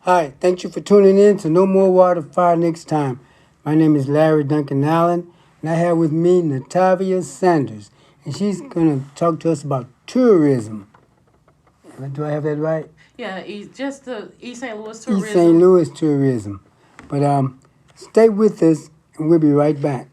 Hi, thank you for tuning in to No More Water Fire Next Time. My name is Larry Duncan Allen, and I have with me Natavia Sanders, and she's going to talk to us about tourism. Do I have that right? Yeah, just the East St. Louis East St. tourism. Louis tourism. But stay with us, and we'll be right back.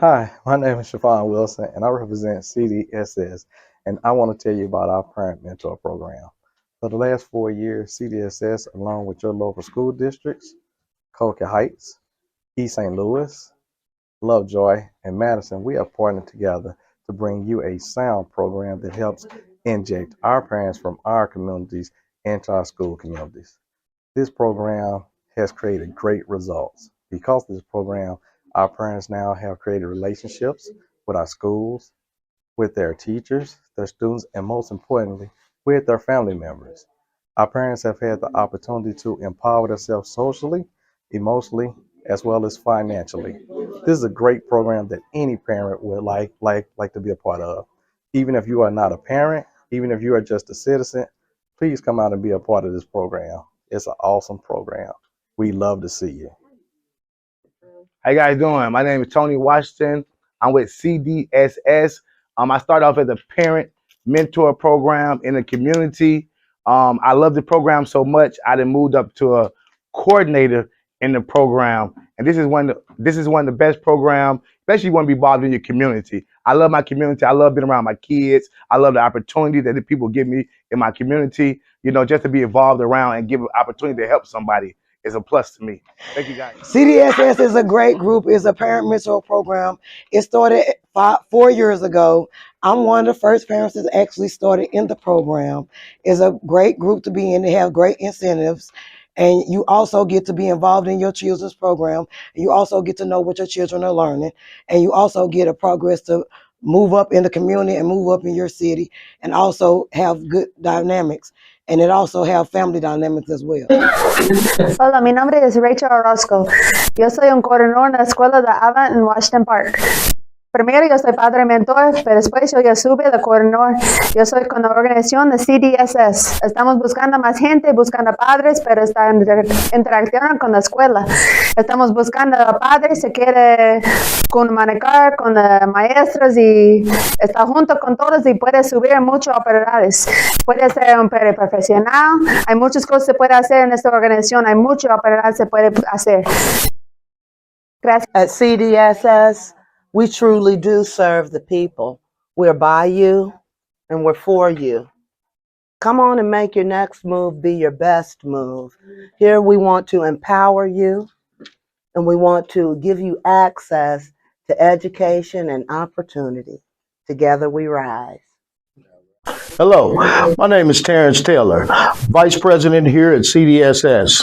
Hi, my name is Siobhan Wilson, and I represent CDSS, and I want to tell you about our Parent Mentor Program. For the last 4 years, CDSS, along with your local school districts, Colca Heights, East St. Louis, Lovejoy, and Madison, we have partnered together to bring you a sound program that helps inject our parents from our communities into our school communities. This program has created great results. Because of this program, our parents now have created relationships with our schools, with their teachers, their students, and most importantly, with their family members. Our parents have had the opportunity to empower themselves socially, emotionally, as well as financially. This is a great program that any parent would like to be a part of. Even if you are not a parent, even if you are just a citizen, please come out and be a part of this program. It's an awesome program. We love to see you. How you guys doing? My name is Tony Washington. I'm with CDSS. I started off as a parent mentor program in the community. I love the program so much, I then moved up to a coordinator in the program. And this is one of the best programs, especially when you want to be involved in your community. I love my community. I love being around my kids. I love the opportunity that the people give me in my community. Just to be involved around and give an opportunity to help somebody is a plus to me. Thank you guys. CDSS is a great group. It's a parent mentor program. It started 4 years ago. I'm one of the first parents that actually started in the program. It's a great group to be in. They have great incentives. And you also get to be involved in your children's program. You also get to know what your children are learning. And you also get a progress to move up in the community and move up in your city and also have good dynamics. And it also have family dynamics as well. Hola, mi nombre es Rachel Orozco. Yo soy un coordinador en la escuela de Ava en Washington Park. Primero yo soy padre mentor, pero después yo ya sube de coordinador. Yo soy con la organización de CDSS. Estamos buscando más gente, buscando padres, pero están interaccionando con la escuela. Estamos buscando a padres que quiere comunicar con maestros y está junto con todos y puede subir muchas oportunidades. Puede ser un padre profesional. Hay muchas cosas que se puede hacer en esta organización. Hay muchas oportunidades que se puede hacer. Gracias. At CDSS, we truly do serve the people. We're by you and we're for you. Come on and make your next move be your best move. Here we want to empower you and we want to give you access to education and opportunity. Together we rise. Hello, my name is Terrence Taylor, Vice President here at CDSS.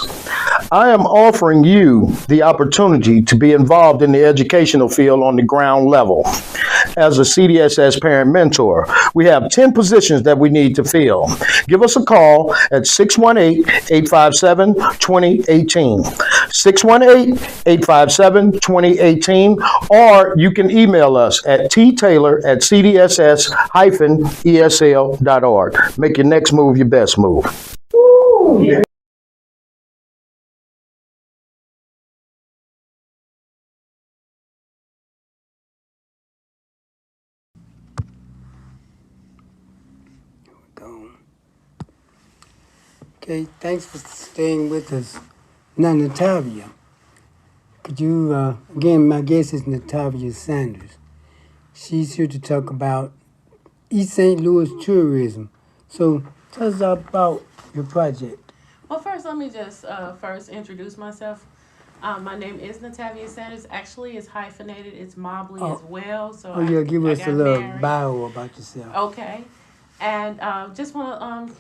I am offering you the opportunity to be involved in the educational field on the ground level. As a CDSS parent mentor, we have 10 positions that we need to fill. Give us a call at 618-857-2018, 618-857-2018, or you can email us at ttaylor@cdss-esl.org. Make your next move your best move. Okay, thanks for staying with us. Now, Natavia, could you, again, my guest is Natavia Sanders. She's here to talk about East St. Louis tourism. So tell us about your project. Well, first, let me just first introduce myself. My name is Natavia Sanders. Actually, it's hyphenated. It's Mobley as well. So yeah, give us a little married. bio about yourself. Okay. And just want to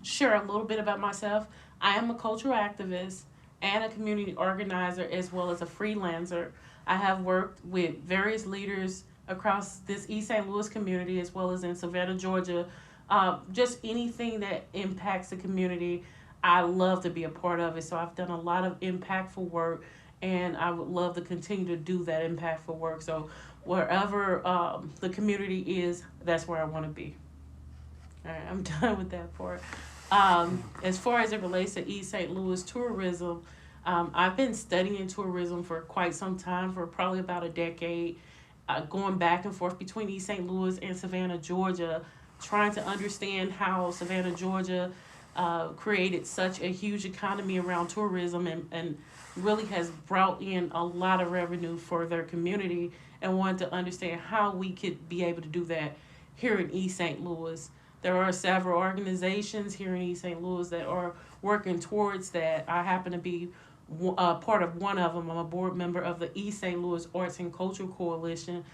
share a little bit about myself. I am a cultural activist and a community organizer as well as a freelancer. I have worked with various leaders across this East St. Louis community as well as in Savannah, Georgia. Just anything that impacts the community, I love to be a part of it. So I've done a lot of impactful work, and I would love to continue to do that impactful work. So wherever the community is, that's where I want to be. All right, I'm done with that part. As far as it relates to East St. Louis tourism, I've been studying tourism for quite some time, for probably about a decade, going back and forth between East St. Louis and Savannah, Georgia, trying to understand how Savannah, Georgia created such a huge economy around tourism and really has brought in a lot of revenue for their community, and wanted to understand how we could be able to do that here in East St. Louis. There are several organizations here in East St. Louis that are working towards that. I happen to be part of one of them. I'm a board member of the East St. Louis Arts and Culture Coalition,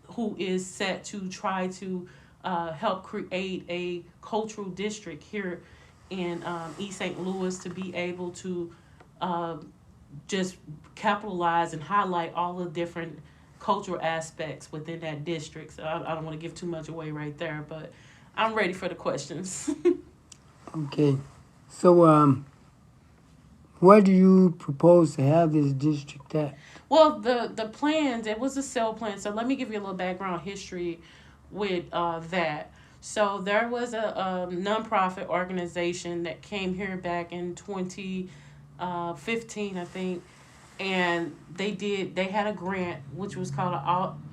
who is set to try to help create a cultural district here in East St. Louis to be able to uh, just capitalize and highlight all the different cultural aspects within that district. So I don't want to give too much away right there, but I'm ready for the questions. Okay. So, where do you propose to have this district at? Well, the plans, it was a sale plan. So let me give you a little background history with that. So there was a nonprofit organization that came here back in 2015, I think, and they had a grant which was called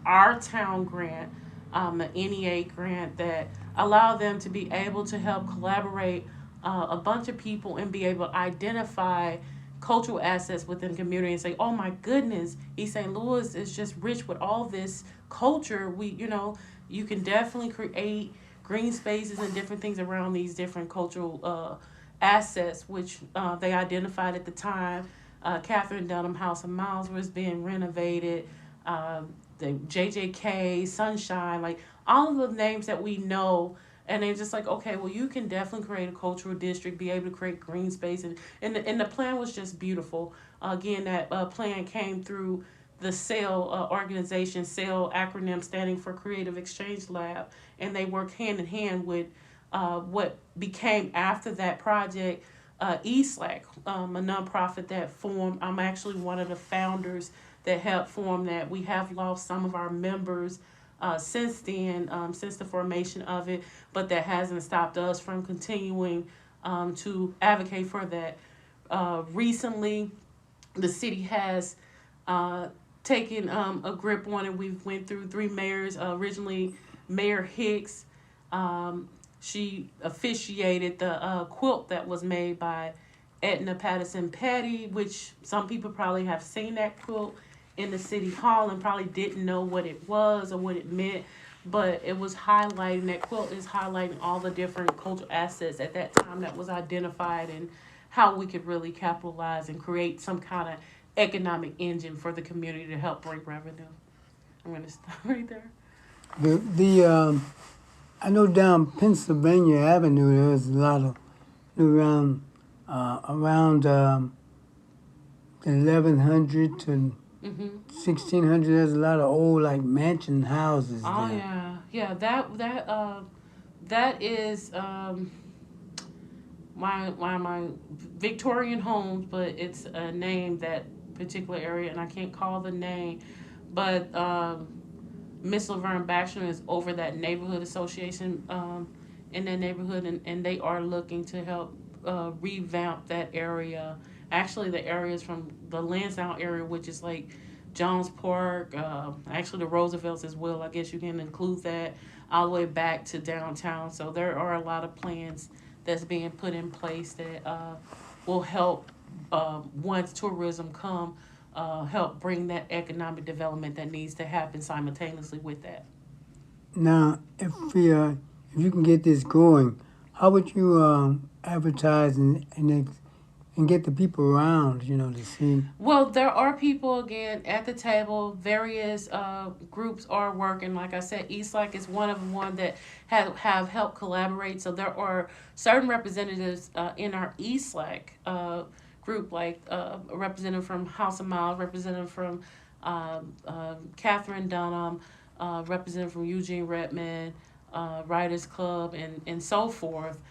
Our Town Grant, an NEA grant that allowed them to be able to help collaborate a bunch of people and be able to identify cultural assets within the community and say, oh my goodness, East St. Louis is just rich with all this culture. You can definitely create green spaces and different things around these different cultural assets, which they identified at the time. Catherine Dunham House of Miles was being renovated. The JJK, Sunshine, like all of the names that we know. And they're just like, okay, well, you can definitely create a cultural district, be able to create green space. And the plan was just beautiful. Again, that plan came through the SAIL organization, SAIL acronym standing for Creative Exchange Lab. And they worked hand in hand with what became after that project, ESLAC, a nonprofit that formed. I'm actually one of the founders that helped form that. We have lost some of our members since then, since the formation of it, but that hasn't stopped us from continuing to advocate for that. Recently, the city has taken a grip on it. We've went through 3 mayors. Originally, Mayor Hicks, she officiated the quilt that was made by Edna Patterson Petty, which some people probably have seen that quilt in the city hall and probably didn't know what it was or what it meant. But it was highlighting, that quilt is highlighting all the different cultural assets at that time that was identified, and how we could really capitalize and create some kind of economic engine for the community to help bring revenue. I'm going to stop right there. I know down Pennsylvania Avenue there's a lot of around 1100 to 1600. There's a lot of old like mansion houses Oh there. yeah. That is my Victorian homes, but it's a name, that particular area, and I can't call the name, but Miss Laverne Baxter is over that neighborhood association in that neighborhood, and they are looking to help revamp that area. Actually, the areas from the Lansdowne area, which is like Jones Park, actually the Roosevelts as well. I guess you can include that all the way back to downtown. So there are a lot of plans that's being put in place that will help once tourism come, help bring that economic development that needs to happen simultaneously with that. Now, if you can get this going, how would you advertise and and get the people around, to see. Well, there are people again at the table. Various groups are working. Like I said, Eastlake is one of the one that have helped collaborate. So there are certain representatives in our Eastlake group, like a representative from House of Miles, representative from Catherine Dunham, representative from Eugene Redmond, Writers Club, and so forth.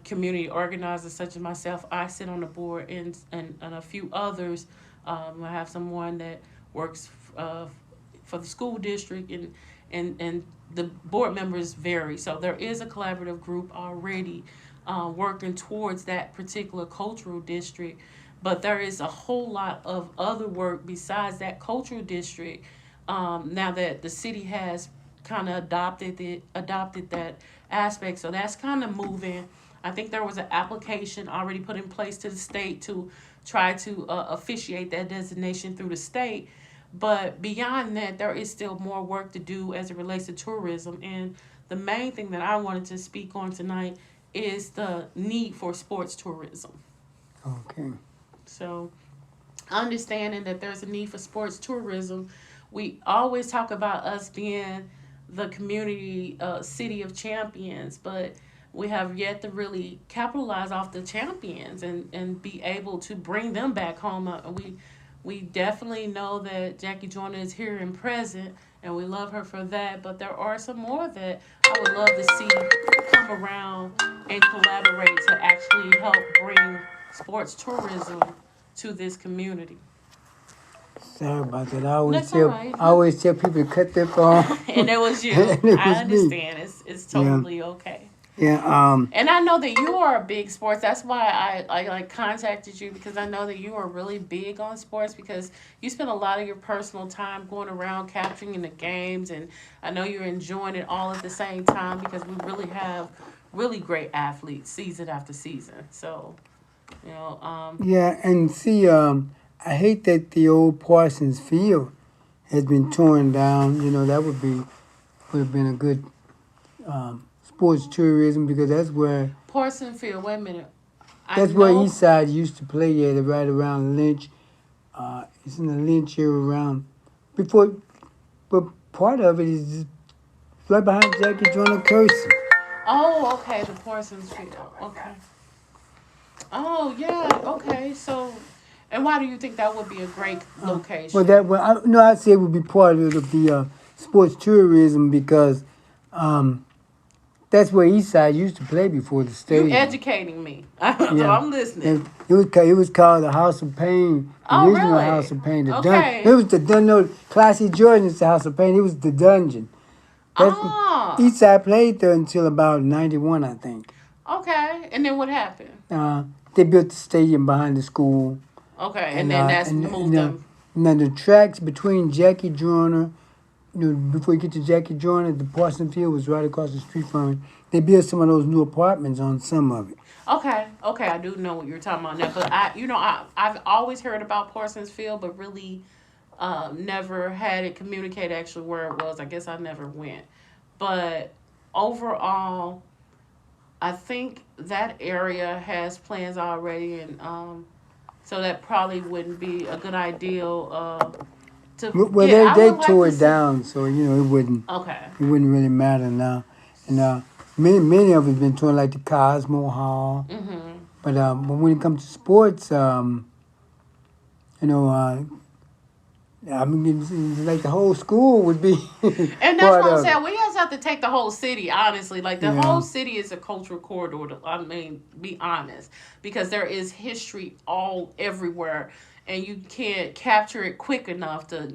Community organizers such as myself, I sit on the board, and a few others. I have someone that works for the school district, and the board members vary. So there is a collaborative group already working towards that particular cultural district. But there is a whole lot of other work besides that cultural district. Now that the city has kind of adopted that aspect, so that's kind of moving. I think there was an application already put in place to the state to try to officiate that designation through the state. But beyond that, there is still more work to do as it relates to tourism. And the main thing that I wanted to speak on tonight is the need for sports tourism. Okay. So, understanding that there's a need for sports tourism, we always talk about us being the community city of champions, but we have yet to really capitalize off the champions and be able to bring them back home. We definitely know that Jackie Joyner is here and present, and we love her for that. But there are some more that I would love to see come around and collaborate to actually help bring sports tourism to this community. Sorry about that. That's all right. I always tell people to cut their phone. And it was you. And it was I understand. me. It's totally okay. Yeah. And I know that you are a big sports. That's why I like contacted you, because I know that you are really big on sports, because you spend a lot of your personal time going around capturing in the games, and I know you're enjoying it all at the same time, because we really have really great athletes season after season. So, Yeah, and see, I hate that the old Parsons Field has been torn down. That would have been a good sports tourism, because that's where Parsons Field. Wait a minute. that's where Eastside used to play at, right around Lynch. It's in the Lynch area around before, but part of it is just right behind Jackie Joyner Kersey. Oh, okay, the Parsons Field. Okay. Oh, yeah. Okay, so. And why do you think that would be a great location? I'd say it would be part of the sports tourism, because that's where Eastside used to play before the stadium. You're educating me. So I'm listening. And it was called the House of Pain. The original really? House of Pain. Okay. It was Classy Jordan's the House of Pain. It was the dungeon. Eastside played there until about 91, I think. Okay. And then what happened? They built the stadium behind the school. Okay, and then that's moved them. Now the tracks between Jackie Joyner, before you get to Jackie Joyner, the Parsons Field was right across the street from it. They built some of those new apartments on some of it. Okay, I do know what you're talking about now. But I've always heard about Parsons Field, but really never had it communicated actually where it was. I guess I never went. But overall, I think that area has plans already, and so that probably wouldn't be a good idea to. Well, they tore it down, so it wouldn't. Okay. It wouldn't really matter now. And many of it's been torn, like the Cosmo Hall. Mm-hmm. But when it comes to sports, it's like the whole school would be. And that's what I'm saying. We just have to take the whole city, honestly. Like, the whole city is a cultural corridor, be honest. Because there is history everywhere. And you can't capture it quick enough to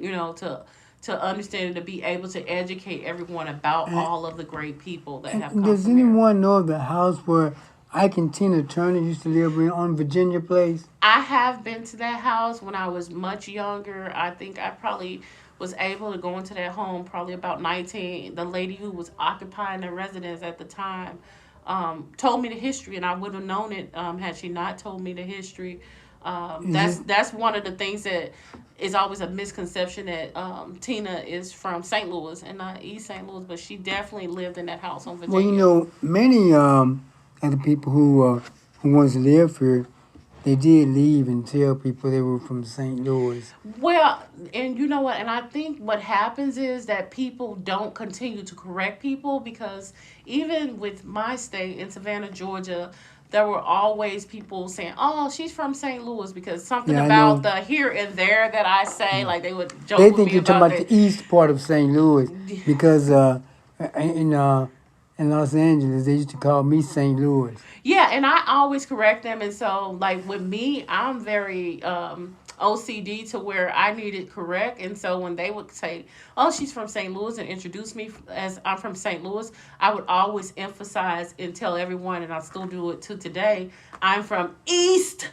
understand it, to be able to educate everyone about all of the great people that have come Does from anyone know the house where Ike and Tina Turner used to live on Virginia Place? I have been to that house when I was much younger. I think I probably was able to go into that home probably about 19. The lady who was occupying the residence at the time told me the history, and I would have known it had she not told me the history. That's one of the things that is always a misconception, that Tina is from St. Louis and not East St. Louis, but she definitely lived in that house on Virginia. Well, many of the people who once lived here, they did leave and tell people they were from St. Louis. Well, and you know what? And I think what happens is that people don't continue to correct people because even with my state in Savannah, Georgia, there were always people saying, "Oh, she's from St. Louis," because something Yeah, I about know. the here and there that I say, like they would joke They with think me you're talking about about that. the east part of St. Louis because in Los Angeles they used to call me St. Louis. Yeah, and I always correct them. And so, like with me, I'm very OCD to where I need it correct. And so when they would say, "Oh, she's from St. Louis," and introduce me as I'm from St. Louis, I would always emphasize and tell everyone, and I still do it to today, I'm from East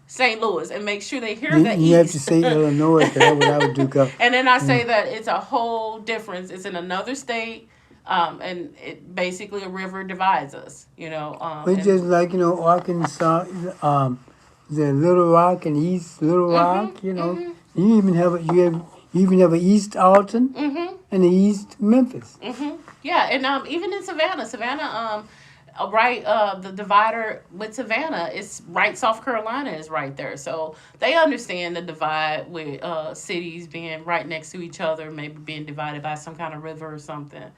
St. Louis, and make sure they hear the You have to East. say Illinois because that's what I would do. 'Cause, And then I say that it's a whole difference. It's in another state. And it basically a river divides us, you know. it's And just like Arkansas, the Little Rock and East Little Rock. You even have you even have a East Alton and a East Memphis. yeah, and even in Savannah, right, the divider with Savannah is right. South Carolina is right there, so they understand the divide with cities being right next to each other, maybe being divided by some kind of river or something.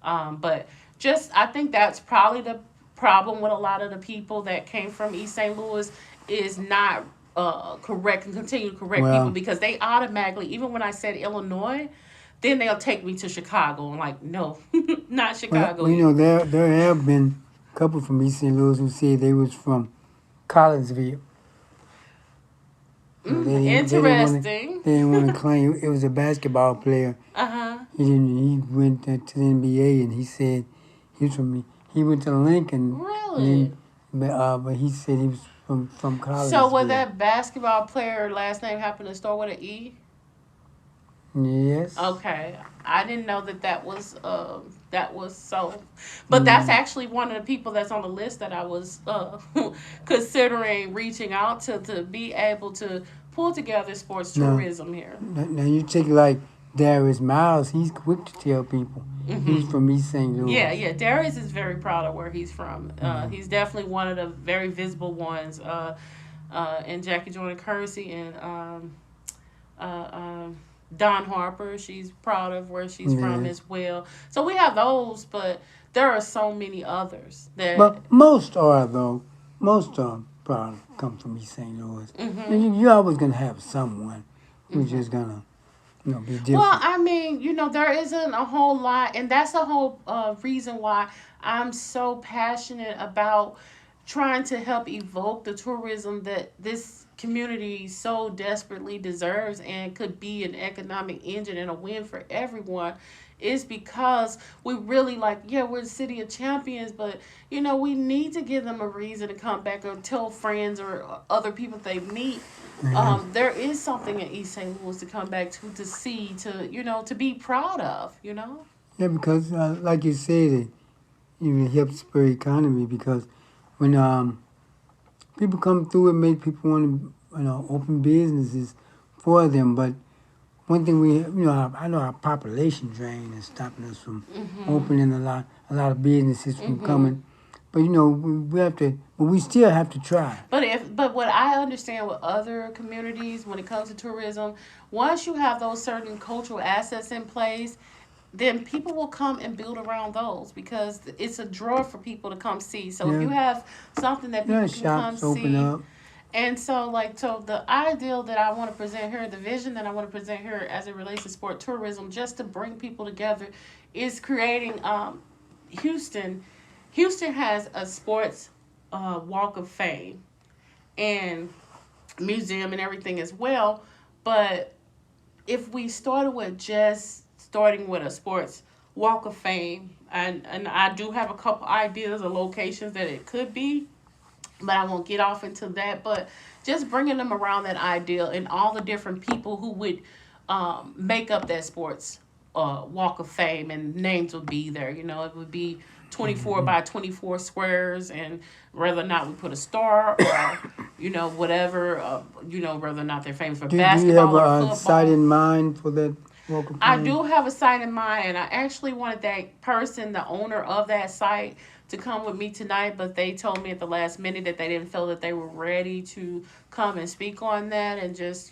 But just I think that's probably the problem with a lot of the people that came from East St. Louis is not correct and continue to correct people Well, because they automatically, even when I said Illinois, then they'll take me to Chicago. I'm like, no, not Chicago. there have been a couple from East St. Louis who said they was from Collinsville. Interesting. They didn't want to claim it was a basketball player. Uh-huh. He went to the NBA and he said he went to Lincoln. Really? But he said he was from Collinsville. So would that basketball player last name happen to start with an E? Yes. Okay, I didn't know that was so, but that's actually one of the people that's on the list that I was considering reaching out to be able to pull together sports tourism here. Now you take like Darius Miles. He's quick to tell people he's from East St. Louis. Yeah. Darius is very proud of where he's from. He's definitely one of the very visible ones. And Jackie Jordan Kersey and Don Harper, she's proud of where she's from as well. So we have those, but there are so many others that. But most are though. Most of them probably come from East St. Louis. And you're always gonna have someone who's just gonna, be different. Well, I mean, there isn't a whole lot, and that's the whole reason why I'm so passionate about trying to help evoke the tourism that this community so desperately deserves and could be an economic engine and a win for everyone is because we really we're the city of champions, but we need to give them a reason to come back or tell friends or other people they meet. There is something in East St. Louis to come back to see, to be proud of, Yeah, because like you said, it helps spur economy because when people come through, it makes people want to open businesses for them. But one thing I know our population drain is stopping us from opening a lot of businesses from coming. But we have to, but we still have to try. But what I understand with other communities when it comes to tourism, once you have those certain cultural assets in place, then people will come and build around those because it's a draw for people to come see. So if you have something that people can come open see, up. and so the ideal that I want to present here, the vision that I want to present here as it relates to sport tourism, just to bring people together, is creating Houston. Houston has a sports walk of fame and museum and everything as well, but if we started with starting with a sports walk of fame, and I do have a couple ideas of locations that it could be, but I won't get off into that. But just bringing them around that ideal and all the different people who would make up that sports walk of fame, and names would be there. It would be 24 by 24 squares, and whether or not we put a star or whatever, whether or not they're famous for basketball Do you have or football. a site in mind for that walk of fame? I do have a site in mind, and I actually wanted that person, the owner of that site, to come with me tonight, but they told me at the last minute that they didn't feel that they were ready to come and speak on that, and just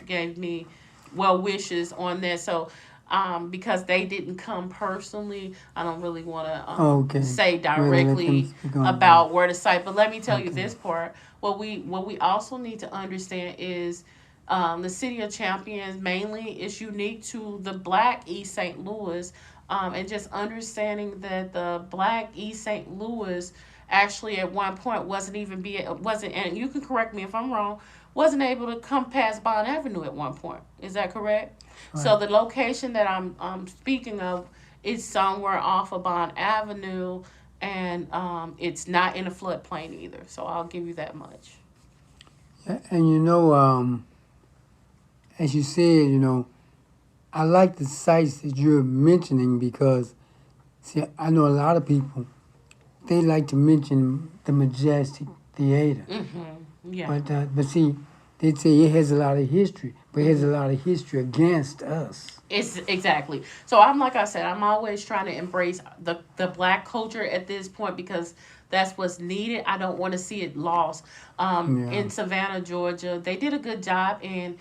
gave me well wishes on that. So because they didn't come personally, I don't really want to Okay. say Rather let them directly speak on about where to cite. But let me tell you Okay. this part. What we also need to understand is the city of Champions mainly is unique to the Black East St. Louis, and just understanding that the Black East St. Louis actually at one point wasn't, and you can correct me if I'm wrong, wasn't able to come past Bond Avenue at one point. Is that correct? So the location that I'm speaking of is somewhere off of Bond Avenue, and it's not in a floodplain either. So I'll give you that much. And as you said, I like the sites that you're mentioning because, see, I know a lot of people, they like to mention the Majestic Theater. Yeah. But see, they say it has a lot of history, but it has a lot of history against us. It's exactly. So like I said, I'm always trying to embrace the Black culture at this point because that's what's needed. I don't want to see it lost. In Savannah, Georgia, they did a good job in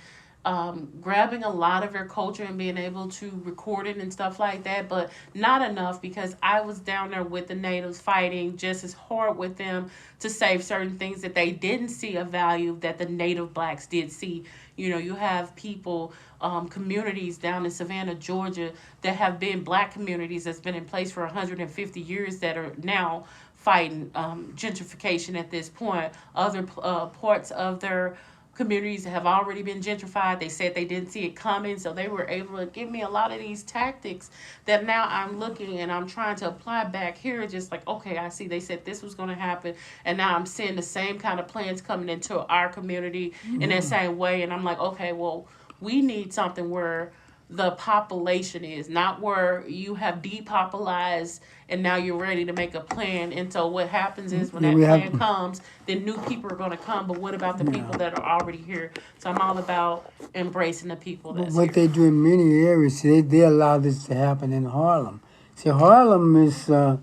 grabbing a lot of their culture and being able to record it and stuff like that, but not enough because I was down there with the natives fighting just as hard with them to save certain things that they didn't see a value that the native Blacks did see. You have people, communities down in Savannah, Georgia, that have been Black communities that's been in place for 150 years that are now fighting gentrification at this point. Other parts of their communities have already been gentrified. They said they didn't see it coming, so they were able to give me a lot of these tactics that now I'm looking and I'm trying to apply back here. Just like, okay, I see they said this was going to happen, and now I'm seeing the same kind of plans coming into our community in that same way. And I'm like, okay, well, we need something where the population is, not where you have depopulated and now you're ready to make a plan. And so what happens is when that plan comes, then new people are going to come. But what about the people that are already here? So I'm all about embracing the people that's What here. they do in many areas, they allow this to happen in Harlem. See, Harlem is not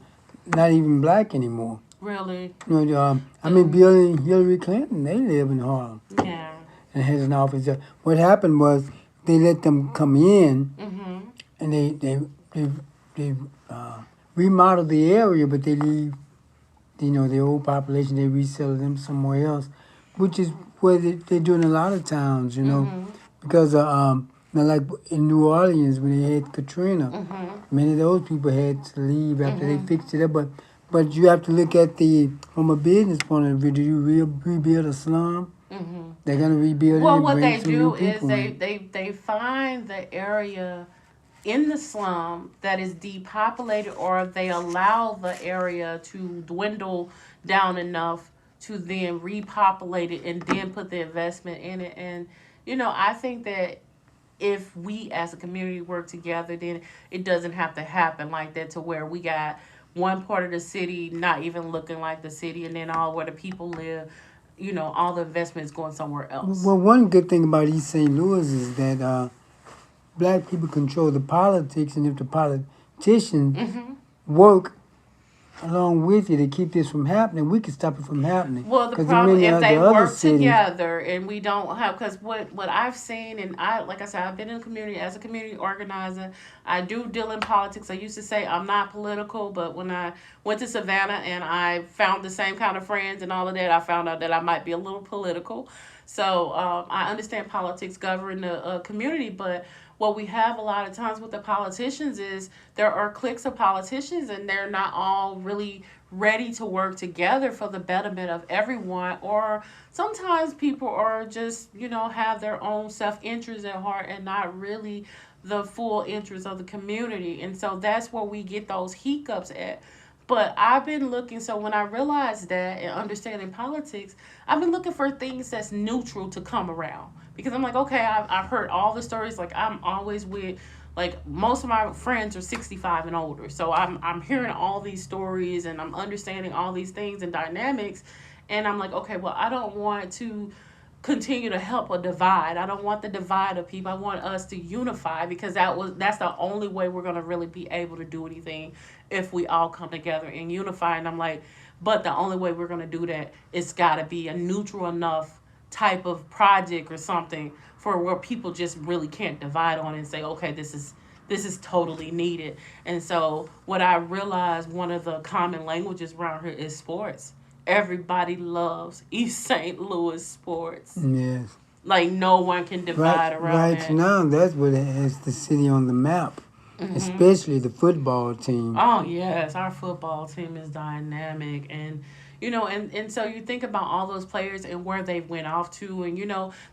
even Black anymore. Really? Hillary Clinton, they live in Harlem. Yeah. And has an office there. What happened was they let them come in, and they remodel the area, but they leave, the old population. They resell them somewhere else, which is where they do in a lot of towns, because like in New Orleans when they had Katrina, many of those people had to leave after they fixed it up. But you have to look at from a business point of view. Do you rebuild a slum? They're gonna rebuild it. Well, and what bring they some do new is people in. they find the area in the slum that is depopulated, or they allow the area to dwindle down enough to then repopulate it and then put the investment in it. And I think that if we as a community work together, then it doesn't have to happen like that, to where we got one part of the city not even looking like the city, and then all where the people live, all the investment is going somewhere else. Well, one good thing about East St. Louis is that Black people control the politics, and if the politicians work along with you to keep this from happening, we can stop it from happening. Well, the 'Cause in problem many if of they the other work cities- together and we don't have, because what I've seen, and like I said, I've been in the community as a community organizer. I do deal in politics. I used to say I'm not political, but when I went to Savannah and I found the same kind of friends and all of that, I found out that I might be a little political. So I understand politics govern the community, but what we have a lot of times with the politicians is there are cliques of politicians, and they're not all really ready to work together for the betterment of everyone. Or sometimes people are just, have their own self-interest at heart and not really the full interest of the community. And so that's where we get those hiccups at. But I've been looking, so when I realized that and understanding politics, I've been looking for things that's neutral to come around. Because I'm like, okay, I've heard all the stories. Like, I'm always with, like, most of my friends are 65 and older. So I'm hearing all these stories and I'm understanding all these things and dynamics. And I'm like, okay, well, I don't want to continue to help a divide. I don't want the divide of people. I want us to unify, because that's the only way we're gonna really be able to do anything, if we all come together and unify. And I'm like, but the only way we're gonna do that, it's gotta be a neutral enough type of project or something for where people just really can't divide on and say, okay, this is totally needed. And so what I realized, one of the common languages around here is sports. Everybody loves East St. Louis sports. Yes. Like, no one can divide around Right that. now, that's what has the city on the map, especially the football team. Oh yes, our football team is dynamic. And and so you think about all those players and where they went off to, and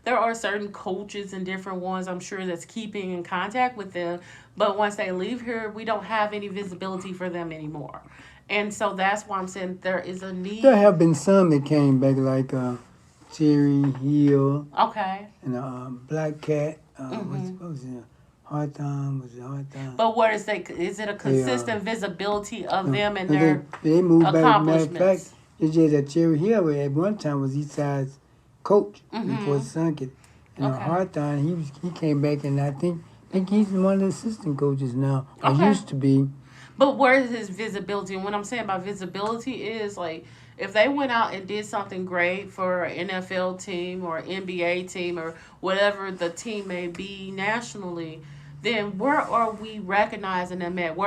there are certain coaches and different ones, I'm sure, that's keeping in contact with them, but once they leave here, we don't have any visibility for them anymore. And so that's why I'm saying there is a need. There have been some that came back, like Cherry Hill Okay. and Black Cat. What was it? Hard Time? Was it Hard Time? But what is it a consistent visibility of them and No, their they moved back. Matter of accomplishments? fact, it's just that Cherry Hill at one time was Eastside's coach before sunk it. And Okay. Hard Time, he came back, and I think he's one of the assistant coaches now, or Okay. used to be. But where is his visibility? And what I'm saying about visibility is, like, if they went out and did something great for an NFL team or NBA team or whatever the team may be nationally, then where are we recognizing them at?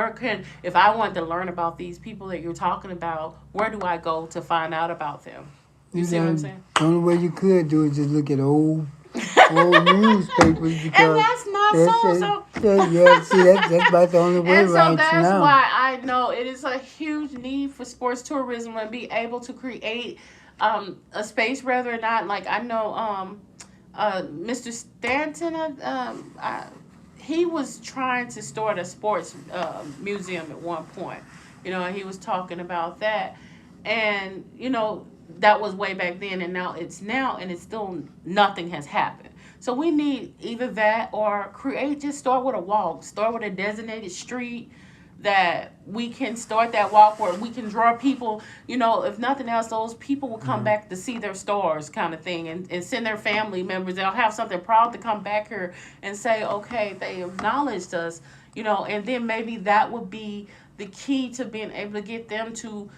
If I wanted to learn about these people that you're talking about, where do I go to find out about them? You see what I'm saying? The only way you could do is just look at old newspapers, because And that's not so. see, that's about the only way And so right that's now. why I know it is a huge need for sports tourism and be able to create a space, whether or not, like, I know Mr. Stanton, he was trying to start a sports museum at one point, and he was talking about that. And, that was way back then, and now, and it's still nothing has happened. So we need either that or start with a walk, start with a designated street that we can start that walk where we can draw people, if nothing else, those people will come back to see their stars, kind of thing, and send their family members. They'll have something proud to come back here and say, okay, they acknowledged us, and then maybe that would be the key to being able to get them to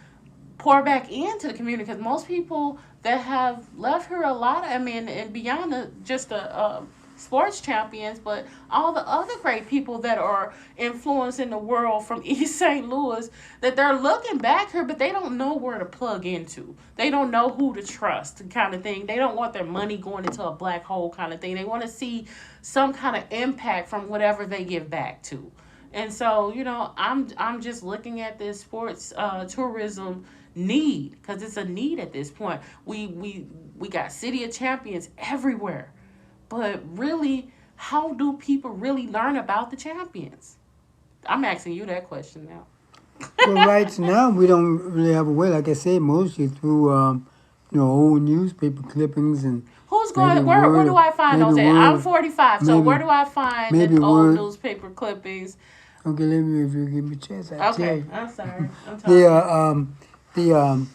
pour back into the community, because most people that have left here, and beyond just the sports champions, but all the other great people that are influencing the world from East St. Louis, that they're looking back here, but they don't know where to plug into. They don't know who to trust, kind of thing. They don't want their money going into a black hole, kind of thing. They want to see some kind of impact from whatever they give back to. And so, I'm just looking at this sports tourism need, because it's a need at this point. We got City of Champions everywhere, but really, how do people really learn about the champions? I'm asking you that question now. Well, right now, we don't really have a way. Like I said, mostly through old newspaper clippings and. Who's going? Where do I find those at? I'm 45, so where do I find the old newspaper clippings? Okay, if you give me a chance, I'll tell Okay, you. I'm sorry. I'm talking.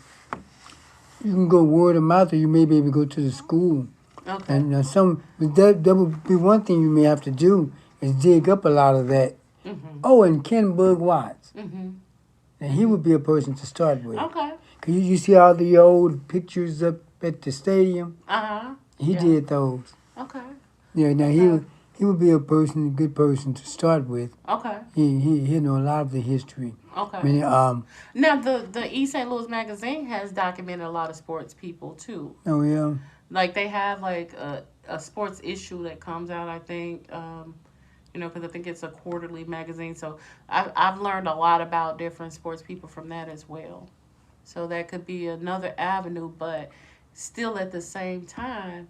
You can go word of mouth, or you may be able to go to the school. Okay. And that would be one thing you may have to do, is dig up a lot of that. Mm-hmm. Oh, and Ken Bug Watts. Mm-hmm. And he would be a person to start with. Okay. Cause you see all the old pictures up at the stadium? Uh-huh. He did those. Okay. Yeah, now he would be a good person to start with. Okay. He know a lot of the history. Okay. I mean, now the East St. Louis magazine has documented a lot of sports people too. oh yeah. Like, they have like a sports issue that comes out, I think, because I think it's a quarterly magazine. So I've learned a lot about different sports people from that as well. So that could be another avenue, but still at the same time,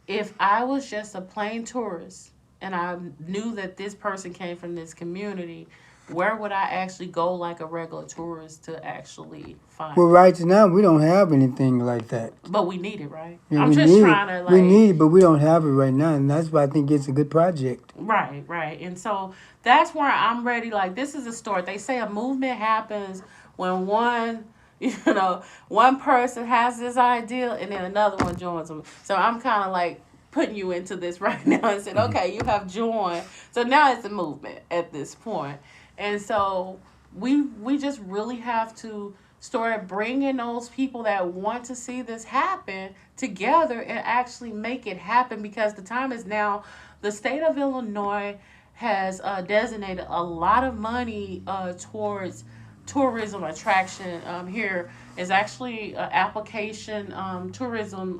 if I was just a plain tourist and I knew that this person came from this community, where would I actually go like a regular tourist to actually find Well, it? right now we don't have anything like that. But we need it, right? Yeah, I'm we just need trying it. to, like... We need it, but we don't have it right now, and that's why I think it's a good project. Right. And so that's where I'm ready. Like, this is a start. They say a movement happens when one, You know, one person has this idea and then another one joins them. So I'm kind of like putting you into this right now and said, okay, you have joined. So now it's a movement at this point. And so we just really have to start bringing those people that want to see this happen together and actually make it happen, because the time is now. The state of Illinois has designated a lot of money towards tourism attraction. Here is actually an application, tourism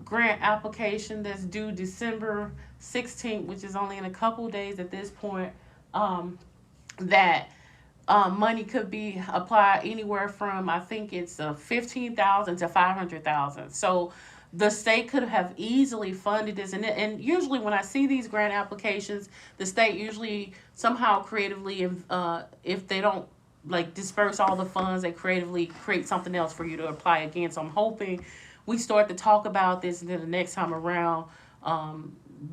grant application that's due December 16th, which is only in a couple days at this point. That money could be applied anywhere from, I think it's 15,000 to 500,000. So the state could have easily funded this, and usually when I see these grant applications, the state usually somehow creatively, if they don't like disperse all the funds, they creatively create something else for you to apply again. So I'm hoping we start to talk about this, and then the next time around,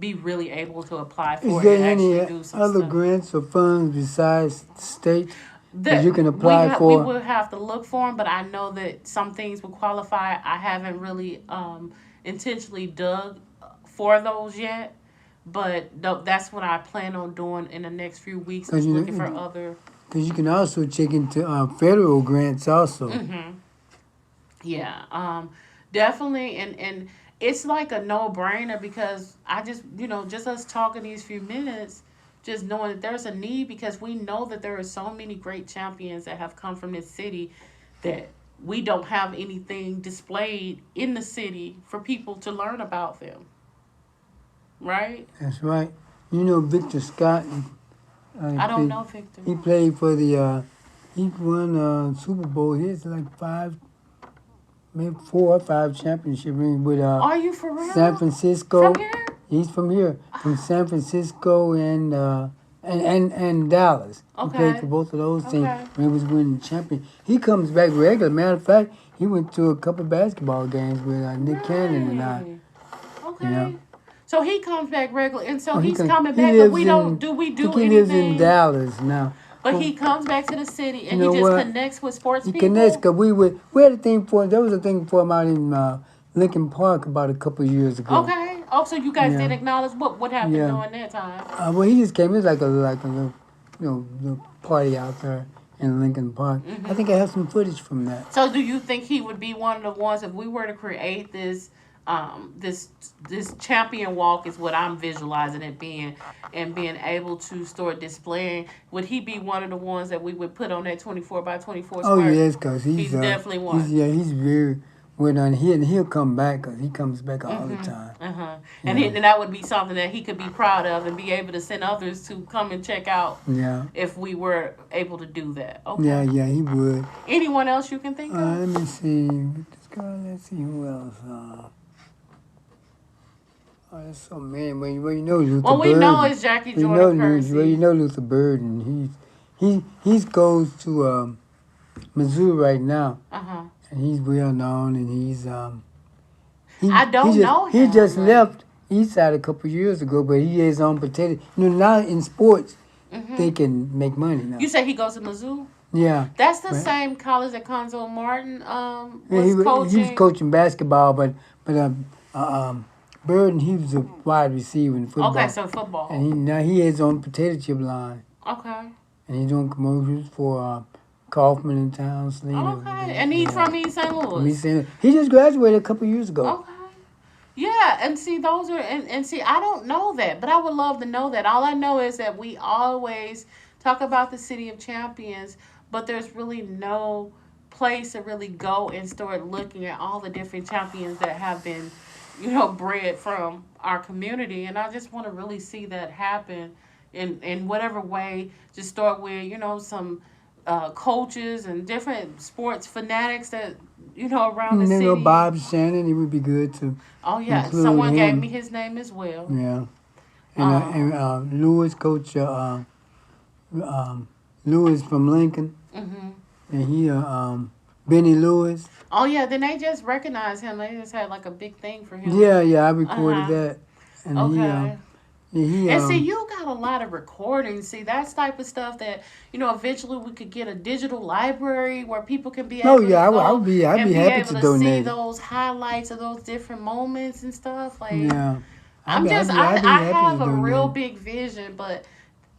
be really able to apply for Is it there and any actually do some other stuff. grants or funds besides the state that That you can apply we for? would have to look for them, but I know that some things would qualify. I haven't really intentionally dug for those yet, but that's what I plan on doing in the next few weeks. Is You know, looking for other. Because you can also check into federal grants also. Yeah, definitely, and it's like a no-brainer, because I just, just us talking these few minutes, just knowing that there's a need, because we know that there are so many great champions that have come from this city that we don't have anything displayed in the city for people to learn about them. Right? That's right. You know Victor Scott. I don't know, Victor. He played for the. He won Super Bowl. He has like maybe 4 or 5 championship rings with Are you for real? San Francisco. From here? He's from here, from San Francisco and Dallas. He Okay. played for both of those teams. Okay. When he was winning champion. He comes back regular. Matter of fact, he went to a couple basketball games with Nick Cannon and I. Right. Okay. Yeah. So he comes back regularly, and so Oh, he's he coming he back, but lives we in- don't. Do we I do think he anything? lives in Dallas now. But he comes back to the city and You know he just what? connects with sports He people. connects because we had a thing for there was a thing for him out in Lincoln Park about a couple of years ago. Okay. Oh, so you guys Yeah. did acknowledge what happened Yeah. during that time? Well, he just came. It was like a little, little party out there in Lincoln Park. I think I have some footage from that. So do you think he would be one of the ones, if we were to create this this champion walk, is what I'm visualizing it being, and being able to start displaying, would he be one of the ones that we would put on that 24x24 Oh square? yes, cause he's definitely one. He's very well done. He'll come back because he comes back all the time. And and that would be something that he could be proud of and be able to send others to come and check out. Yeah. If we were able to do that. Okay. Yeah, he would. Anyone else you can think of? Let me see. Let's see who else. There's so many. Well, you know Luther Well, we Burden. know it's Jackie Jordan Kersey. Well, you know Luther Burden. He goes to Mizzou right now, and he's well known, and he's I don't know He him, just but- left Eastside a couple of years ago, but he has his own potato. Now in sports, they can make money now. You say he goes to Mizzou? Yeah. That's the Right. same college that Conzo Martin Yeah, was coaching. he was coaching basketball, but Burden, he was a wide receiver in football. Okay, so football. And now he has his own potato chip line, Okay. and he's doing commercials for Kaufman and Townsley. Okay. And he's from East St. Louis. He just graduated a couple of years ago. Okay. Yeah, and see, those are, and see, I don't know that, but I would love to know that. All I know is that we always talk about the City of Champions, but there's really no place to really go and start looking at all the different champions that have been, bred from our community. And I just want to really see that happen in whatever way. Just start with, some coaches and different sports fanatics that, around the city. Bob Shannon, it would be good to. Oh, yeah. include Someone gave him. me his name as well. Yeah. And Lewis, Coach Lewis from Lincoln. And he, Benny Lewis. Oh, yeah. Then they just recognized him. They just had like a big thing for him. Yeah, I recorded that. And Okay. He And see, you got a lot of recordings. See, that's type of stuff that, eventually we could get a digital library where people can be able Oh to yeah, go I'd and be be happy able to to see donate it. those highlights of those different moments and stuff. Like, Yeah, I'd I be happy to have a real donate it. big vision, but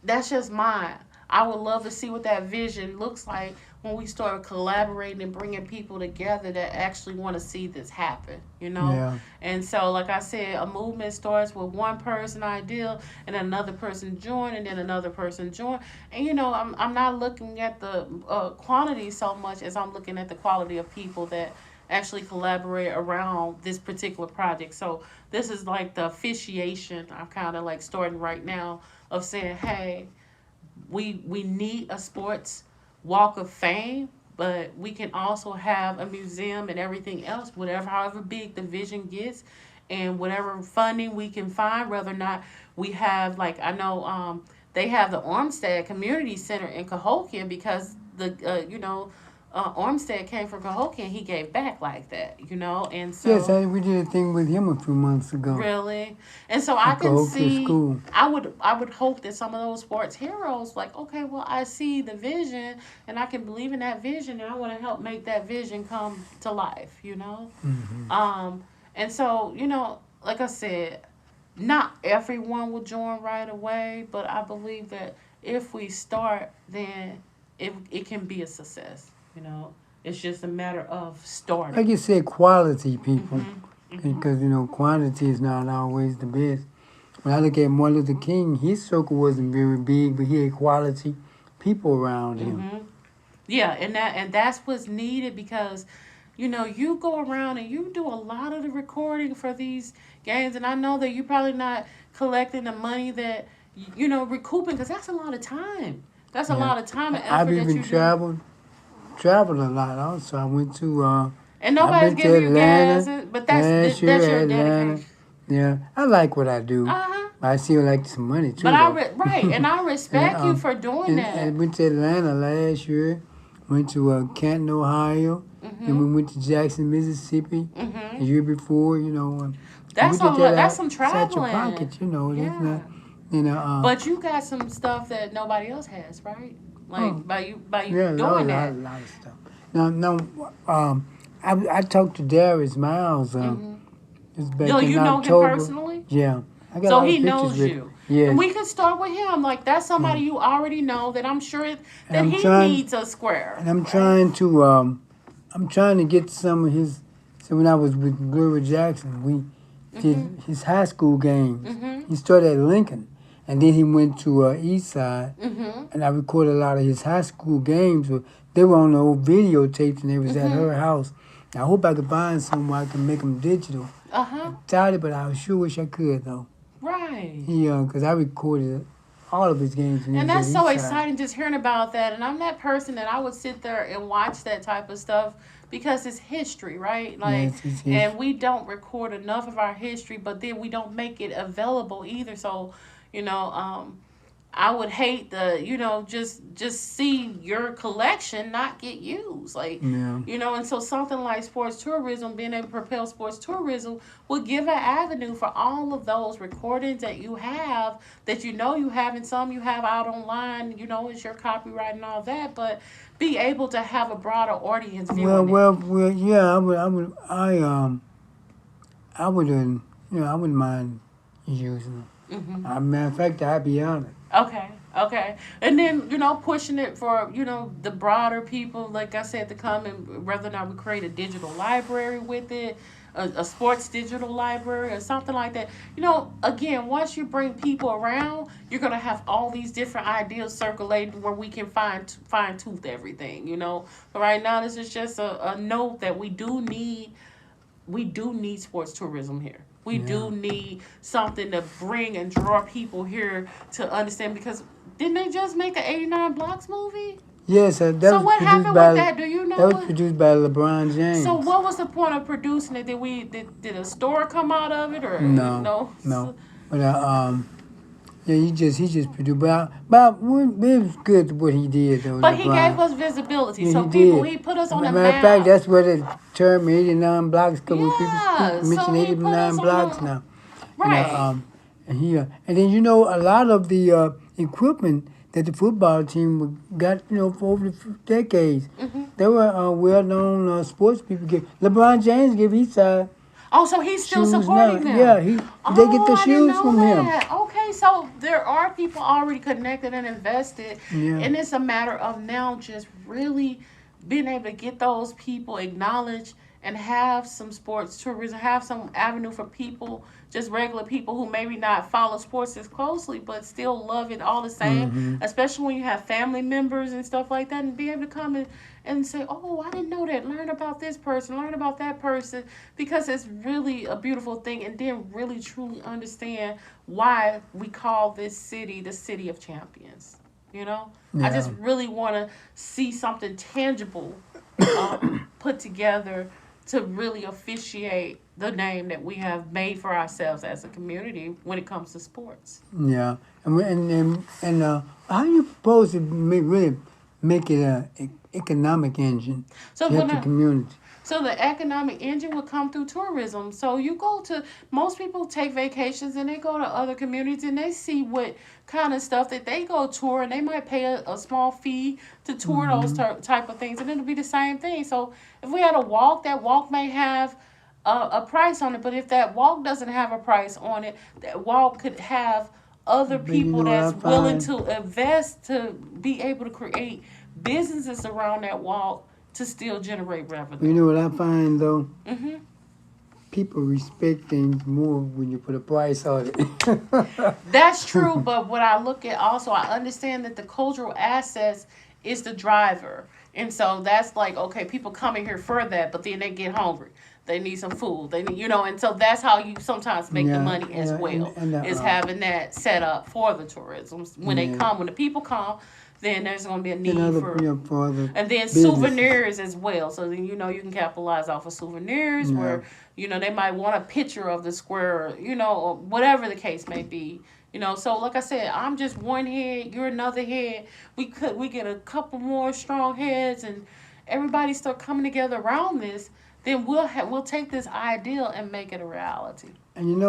that's just mine. I would love to see what that vision looks like when we start collaborating and bringing people together that actually want to see this happen. Yeah, And so, like I said, a movement starts with one person ideal, and another person join, and then another person join. And I'm not looking at the quantity so much as I'm looking at the quality of people that actually collaborate around this particular project. So this is like the officiation. I'm kind of like starting right now of saying, hey, we need a sports walk of fame, but we can also have a museum and everything else, whatever, however big the vision gets, and whatever funding we can find. Whether or not we have, like, I know they have the Ormstead Community Center in Cahokia because Ormstead came from Cahokia and he gave back like that. And yes, so we did a thing with him a few months ago really. And so I at can Cahokia see School. I would hope that some of those sports heroes like, okay, well, I see the vision and I can believe in that vision and I want to help make that vision come to life. Hmm. And so, like I said, not everyone will join right away, but I believe that if we start, then it can be a success. It's just a matter of starting. Like you said, quality people, Mm-hmm. because quantity is not always the best. When I look at Martin Luther King, his circle wasn't very big, but he had quality people around him. Mm-hmm. Yeah, and that's what's needed because you go around and you do a lot of the recording for these games, and I know that you're probably not collecting the money that recouping, because that's a lot of time. That's a Yeah, lot of time and I've effort that even you do, traveled a lot. Also, I went to and I've nobody's been to giving you gas, Atlanta but last year. that's your Atlanta, dedication. yeah, I like what I do. Uh huh. I still like some money too, But though. right, and I and respect you for doing that. and went to Atlanta last year. Went to Canton, Ohio. Then we Mhm. went to Jackson, Mississippi. The Mhm. year before, we That's did that that's some outside your traveling. pocket. That's Yeah. not, you know. But you got some stuff that nobody else has, right? Oh, Like by you yeah, doing that. a lot of stuff. No, I talked to Darius Miles. Hmm. It's Yo, back in you know him October. personally, Yeah, I got a so lot he of pictures knows with him. you, and Yes, we could start with him. Like that's somebody um, you already know that I'm sure and that I'm he trying, needs a square, and I'm right? trying to, I'm trying to get some of his. So when I was with Gloria Jackson, we Mhm. did his high school games. Mhm. He started at Lincoln, and then he went to East Side, Mhm. and I recorded a lot of his high school games. They were on the old videotapes, and they was at Mhm. her house. I hope I could find some where I can make them digital. Uh huh. I doubt it, but I sure wish I could though. Right. Because I recorded all of his games when he And was at that's so Eastside. exciting just hearing about that. And I'm that person that I would sit there and watch that type of stuff because it's history, right? Like, Yes, he's and we don't record enough of our history, but then we don't make it available either. So, you know, I would hate just see your collection not get used. Like, yeah. and so something like sports tourism, being able to propel sports tourism, would give an avenue for all of those recordings that you have, that you have, and some you have out online, it's your copyright and all that, but be able to have a broader audience viewing it. Well, yeah. I would, I wouldn't mind using them. Hmm. Matter of fact, I'd be honored. Okay, okay. And then, pushing it for, the broader people, like I said, to come, and whether or not we create a digital library with it, a sports digital library or something like that. Again, once you bring people around, you're going to have all these different ideas circulating where we can fine tooth everything. But right now, this is just a note that we do need sports tourism here. We Yeah. do need something to bring and draw people here to understand, because didn't they just make an 89 Blocks movie? Yes, So what happened with that? Do you that know was it? produced by LeBron James. So what was the point of producing it? Did a store come out of it, or No, no? no. But yeah, he just produced. But it was good what he did though. But he gave LeBron. us visibility. Yeah, So he people, did. he put us on the Matter of fact, map. that's where the term 89 blocks. Because when people Yeah. So mention he put us 89 on blocks the now, you know, right. And and then a lot of the equipment that the football team got, for over the decades. Hmm. They were well-known sports people. LeBron James give his Oh, so he's still shoes now. supporting them. Yeah, they get Oh, the I didn't shoes know from him. that. Okay, so there are people already connected and invested, Yeah. and it's a matter of now just really being able to get those people acknowledged and have some sports tourism, have some avenue for people, just regular people who maybe not follow sports as closely, but still love it all the same, Hmm. especially when you have family members and stuff like that, and be able to come and say, oh, I didn't know that. Learn about this person, learn about that person, because it's really a beautiful thing, and then really truly understand why we call this city the city of champions. You know, I Yeah. just really want to see something tangible put together to really officiate the name that we have made for ourselves as a community when it comes to sports. Yeah. And how do you propose to really make it a economic engine So to help when the community? So the economic engine will come through tourism. So you go to most people take vacations and they go to other communities and they see what kind of stuff that they go tour, and they might pay a small fee to tour those Hmm. type of things, and it'll be the same thing. So if we had a walk, that walk may have a price on it, but if that walk doesn't have a price on it, that walk could have other But you people know what I that's willing find? to invest to be able to create businesses around that walk to still generate You revenue. know what I find though? Hmm. People respect things more when you put a price on it. That's true, but what I look at also, I understand that the cultural assets is the driver. And so that's like, okay, people coming here for that, but then they get hungry. They need some food. They need, and so that's how you sometimes make the Yeah, money as yeah, well, and is having that set up for the tourism. When they yeah, come, when the people come, then there's going to be a and need other for. for other And then businesses. souvenirs as well. So then you can capitalize off of souvenirs Yeah, where they might want a picture of the square, or whatever the case may be. So like I said, I'm just one head, you're another head. We get a couple more strong heads, and everybody start coming together around this. Then we'll take this ideal and make it a reality. and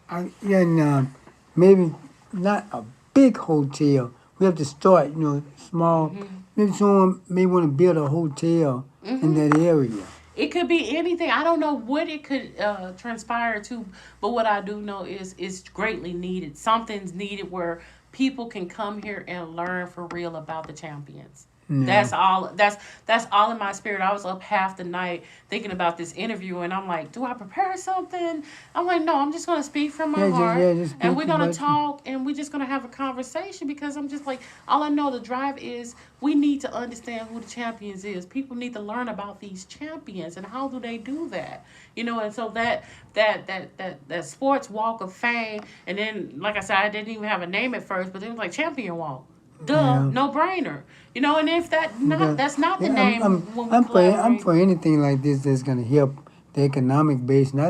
and maybe not a big hotel. We have to start, small. Mhm. Maybe someone may want to build a hotel in Mhm. that area. It could be anything. I don't know what it could transpire to, but what I do know is it's greatly needed. Something's needed where people can come here and learn for real about the champions. Yeah, That's all. That's all in my spirit. I was up half the night thinking about this interview, and I'm like, do I prepare something? I'm like, no, I'm just gonna speak from my heart, just and speak we're gonna about you. talk, and we're just gonna have a conversation, because I'm just like, all I know the drive is we need to understand who the champions is. People need to learn about these champions and how do they do that, and so that sports walk of fame, and then like I said, I didn't even have a name at first, but it was like champion walk. Duh, Yeah, no brainer. And if okay. that's not the Yeah, I'm name when we I'm for I'm collaborate. for anything like this that's gonna help the economic base, and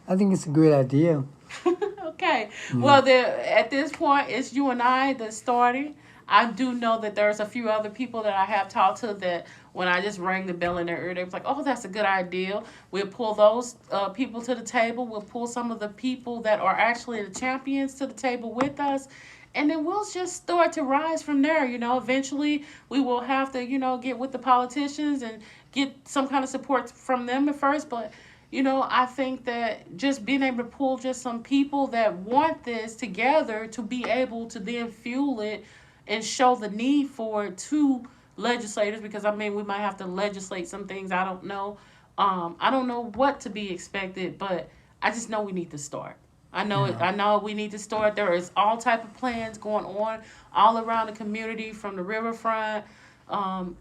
I think it's a great idea. Okay. Yeah. Well, at this point, it's you and I that's starting. I do know that there's a few other people that I have talked to that when I just rang the bell in their ear, they was like, "Oh, that's a good idea." We'll pull those people to the table. We'll pull some of the people that are actually the champions to the table with us, and then we'll just start to rise from there. Eventually we will have to, get with the politicians and get some kind of support from them at first, but I think that just being able to pull just some people that want this together to be able to then fuel it and show the need for it to legislators, because I mean we might have to legislate some things. I don't know. I don't know what to be expected, but I just know we need to start. I know it. Yeah. I know we need to start. There is all type of plans going on all around the community, from the riverfront, um,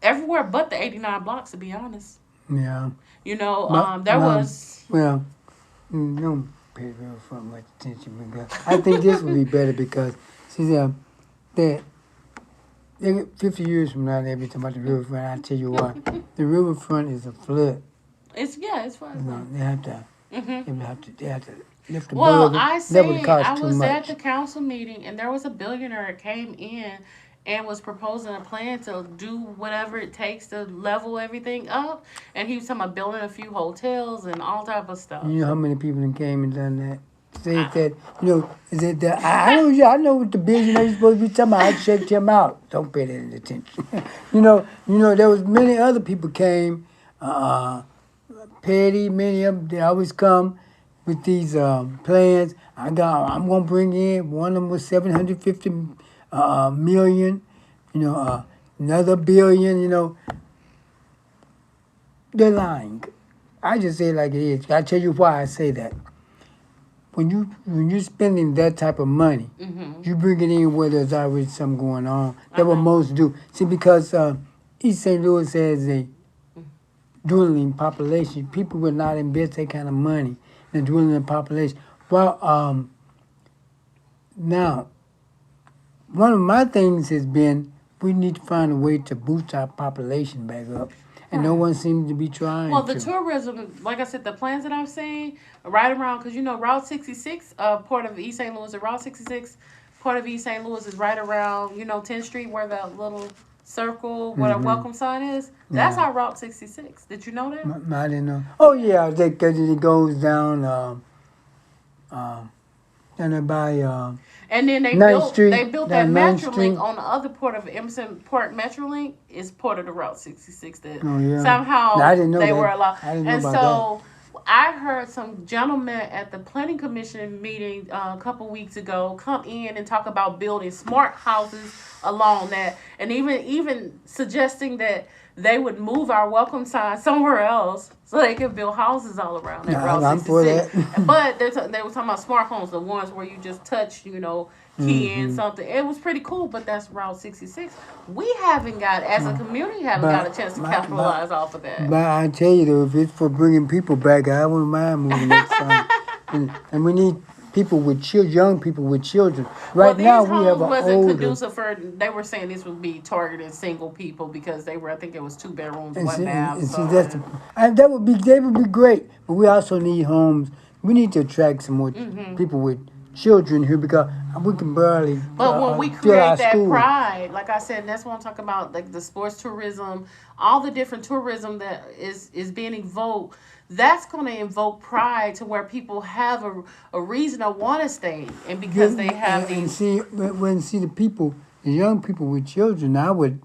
everywhere but the 89 blocks. To be honest, Yeah. But there was. well, don't pay real for much attention because I think this would be better because see that they 50 years from now they'll be talking about the riverfront. I tell you what, the riverfront is a flood. It's fun. They have to Hmm. they have to lift the Well, boat. I That would say I cost too was at the much. council meeting, and there was a billionaire that came in and was proposing a plan to do whatever it takes to level everything up. And he was talking about building a few hotels and all type of You stuff. know how So many people that came and done that? Say that, is it that I know what the billionaire's supposed to be talking about. I checked him out. Don't pay that attention. There was many other people came, Petty, many of them, they always come with these plans. I'm gonna bring in, one of them was 750 million, another billion, they're lying. I just say it like it is. I tell you why I say that. When you're spending that type of money, you bring it in where there's already something going on. That's what most do. See, because East St. Louis has a dwindling population. People will not invest that kind of money in a dwindling population. Well, now, one of my things has been we need to find a way to boost our population back up. And no one seems to be trying Well, to. the tourism, like I said, the plans that I've seen right around, because Route 66, Port of East St. Louis, the Route 66, Port of East St. Louis is right around, 10th Street where that little circle, where the welcome sign is. That's our Route 66. Did you know that? I didn't know. Oh, yeah, because it goes down there by And then they Ninth built Street, they built that down Ninth Metrolink Street. on the other port of Emerson Port. Metrolink is part of the Route 66 that Oh, yeah. somehow I didn't know they that. were allowed. I didn't know And about so I heard some gentlemen at the Planning Commission meeting a couple weeks ago come in and talk about building smart houses along that, and even suggesting that they would move our welcome sign somewhere else so they could build houses all around that Route I'm for 66. that. But they were talking about smart homes, the ones where you just touch, key in something. It was pretty cool, but that's Route 66. We haven't got, as a community, got a chance to capitalize off of that. But I tell you, though, if it's for bringing people back, I wouldn't mind moving that sign. And we need people with young people with children. Right now, we have an wasn't older. conducive for. They were saying this would be targeted single people because they were. I think it was 2 bedrooms, And 1 see, bath. and see, so- that's that would be great. But we also need homes. We need to attract some more people with children here because we can barely. But when we fill our create that schools. pride, like I said, that's what I'm talking about, like the sports tourism, all the different tourism that is being evoked. That's going to invoke pride to where people have a reason to want to stay, and because they have and these. see the people, the young people with children, I would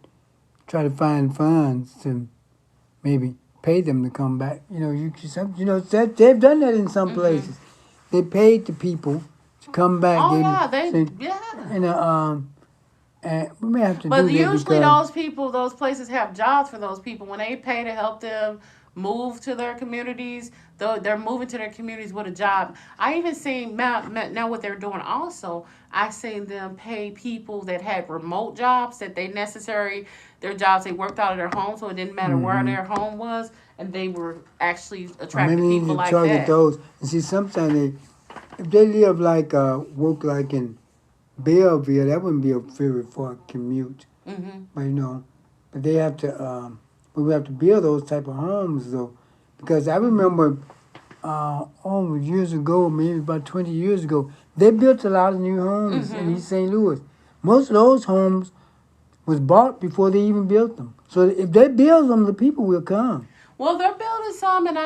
try to find funds to maybe pay them to come back. They've done that in some places. They paid the people to come back. Oh yeah, and we may have to But do that usually because those places have jobs for those people. When they pay to help them move to their communities, they're moving to their communities with a job. I even seen now what they're doing also. I seen them pay people that had remote jobs that their jobs they worked out of their home, so it didn't matter where their home was, and they were actually attracting maybe people to like target that. those. And see, sometimes if they live work like in Belleville, that wouldn't be a very far commute. But they have to. We have to build those type of homes though, because I remember, years ago, maybe about 20 years ago, they built a lot of new homes in East St. Louis. Most of those homes was bought before they even built them. So if they build them, the people will come. Well, they're building some, and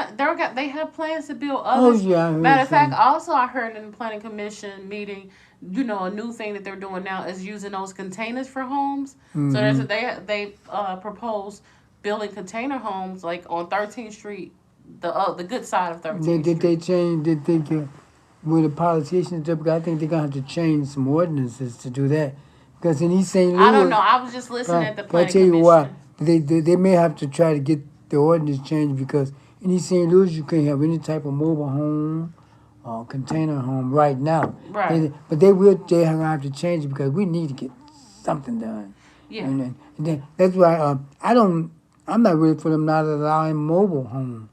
they have plans to build Oh others. yeah, I heard Matter of fact, some. also I heard in the planning commission meeting, a new thing that they're doing now is using those containers for homes. So they proposed building container homes like on 13th Street, the good side of 13th Street. Did they change? Did they with the politicians? I think they're gonna have to change some ordinances to do that. Because in East St. Louis, I don't know. I was just listening at the I planning tell you commission. why. They may have to try to get the ordinance changed because in East St. Louis you can't have any type of mobile home or container home right now. Right. But they have to change it because we need to get something done. Yeah. And then that's why I'm not really for them not allowing mobile homes.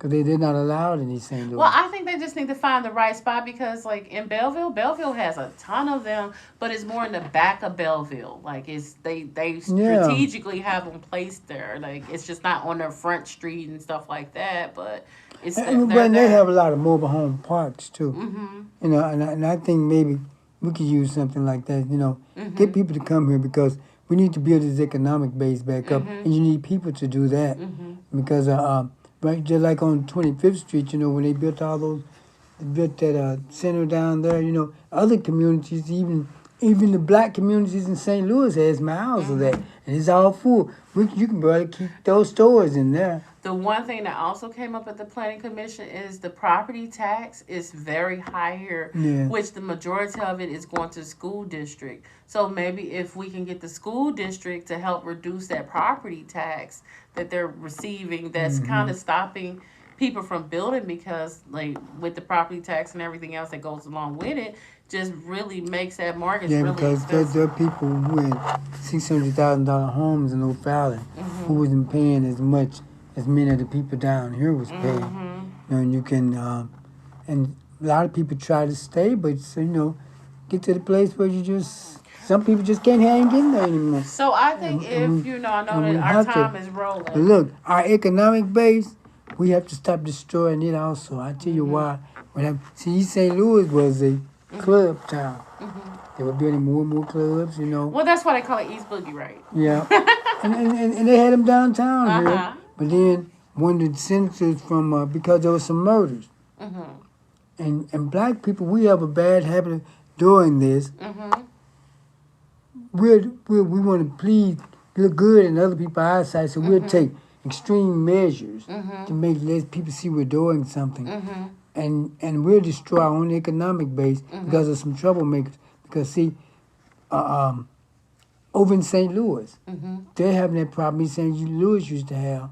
Because they're not allowed in East St. Louis. Well, I think they just need to find the right spot because, like in Belleville has a ton of them, but it's more in the back of Belleville. Like they strategically have them placed there. Like it's just not on their front street and stuff like that. But it's But they have a lot of mobile home parks too. And I think maybe we could use something like that. Get people to come here because we need to build this economic base back up, and you need people to do that because. Right, just like on 25th Street, when they built all those they built that center down there. You know, other communities, even the black communities in St. Louis has miles of that, and it's all full. You can barely keep those stores in there. The one thing that also came up at the planning commission is the property tax is very high here, Yeah. which the majority of it is going to the school district. So maybe if we can get the school district to help reduce that property tax that they're receiving, that's kind of stopping people from building, because like with the property tax and everything else that goes along with it, just really makes that mortgage Yeah, really because expensive. there are people who had $600,000 homes in O'Fallon who wasn't paying as much as many of the people down here was paying. You know, and you can, and a lot of people try to stay, but so, you know, get to the place where some people just can't hang in there anymore. So I think if, you know, I know that our time is But rolling. look, our economic base, we have to stop destroying it also. I tell you why. See, East St. Louis was a club town. They were building more and more clubs, you know. Well, that's why they call it East Boogie, right? Yeah. and they had them downtown Uh-huh. here. But then one of the senators from, because there was some murders. And black people, we have a bad habit of doing this. We want to please look good in other people's eyesight, so we'll take extreme measures to make less people see we're doing something. And we'll destroy our own economic base because of some troublemakers. Because see, over in St. Louis, they're having that problem St. Louis used to have.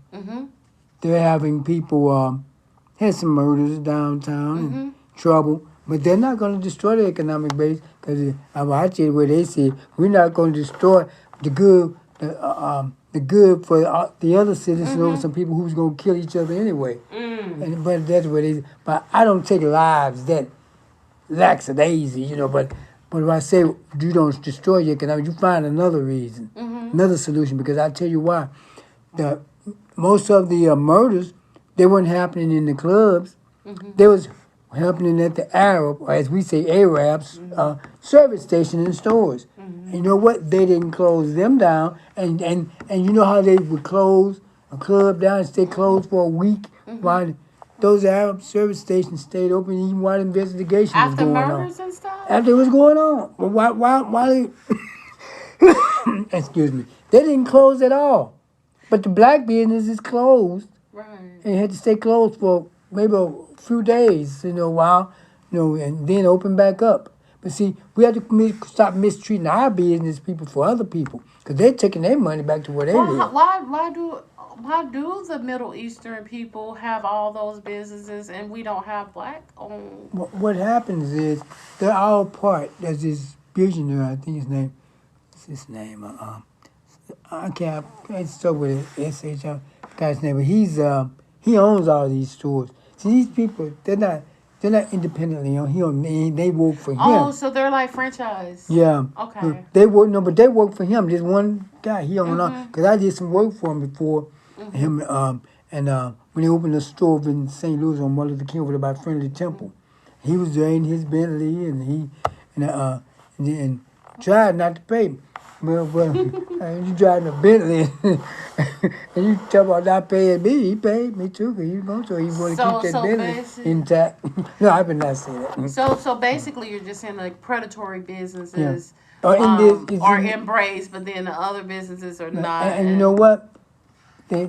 They're having people had some murders downtown and trouble, but they're not going to destroy the economic base because I tell you what they said, we're not going to destroy the good for the other citizens over some people who's going to kill each other anyway. But that's what it is. But I don't take lives that lackadaisy, you know. But if I say you don't destroy your economic, you find another reason, another solution. Because I tell you why, most of the murders, they weren't happening in the clubs. They was happening at the Arab, or as we say, Arabs, service station in stores. And you know what? They didn't close them down. And you know how they would close a club down and stay closed for a week while those Arab service stations stayed open even while the investigation was going on. After murders and stuff? After it was going on. But why they, excuse me, they didn't close at all. But the black business is closed. Right. And it had to stay closed for maybe a few days, you know, while, you know, and then open back up. But see, we have to stop mistreating our business people for other people, because they're taking their money back to where they live. Why do the Middle Eastern people have all those businesses and we don't have black owned? What happens is they're all part. There's this billionaire, I think his name. What's his name? I can't. It's so with it. SHR guy's name, but he owns all these stores. See, these people, they're not independently owned. They work for him. Oh, so they're like franchise. Yeah. Okay. They work but they work for him. There's one guy he owned all, because I did some work for him before. Him when he opened a store in St. Louis on Martin Luther King over by Friendly Temple, he was there in his Bentley and tried not to pay me. Well, you driving a Bentley and you talk about not paying me. He paid me too, because he wants to keep that Bentley intact. No, I would not say that. So basically, you're just saying like predatory businesses Or are embraced, but then the other businesses are not. And you know what? They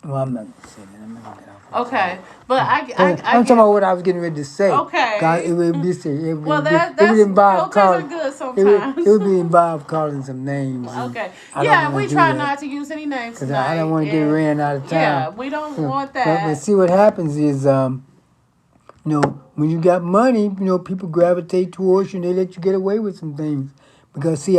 well, I'm not going to say that. I'm not going to get off. Okay, but I'm talking about what I was getting ready to say. Okay. God, it would be involve filters are good sometimes. It would be involved calling some names. Okay. Yeah, we try not to use any names because tonight. I don't want to get ran out of town. Yeah, we don't want that. But see, what happens is, you know, when you got money, you know, people gravitate towards you and they let you get away with some things. Because see,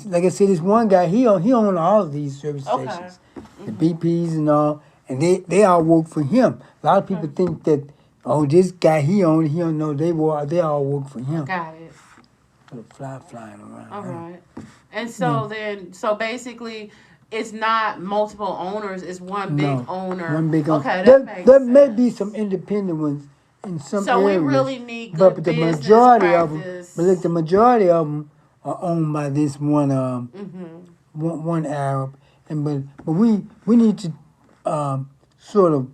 like I said, this one guy, he owned all of these service stations, the BPs and all, and they all work for him. A lot of people think that, oh, this guy he don't know they all work for him. Got it. Got a fly flying around. All right. And so so basically, it's not multiple owners; it's one big owner. One big owner. Okay, that makes there sense. may be some independent ones in some so areas. we really need good but the business majority practice. of them, but look, the majority of them are owned by this one one Arab, but we need to sort of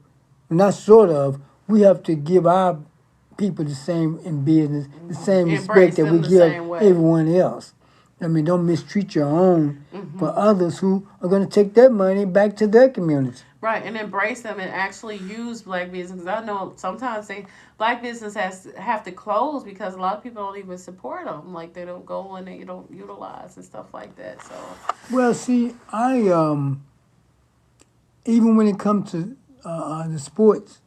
not sort of, we have to give our people the same in business, the same Embrace respect that we them the give same way. everyone else. I mean, don't mistreat your own for others who are going to take their money back to their communities. Right, and embrace them and actually use black business. 'Cause I know sometimes black business have to close because a lot of people don't even support them. Like they don't go and they don't utilize and stuff like that. So Well, see, I even when it comes to the sports,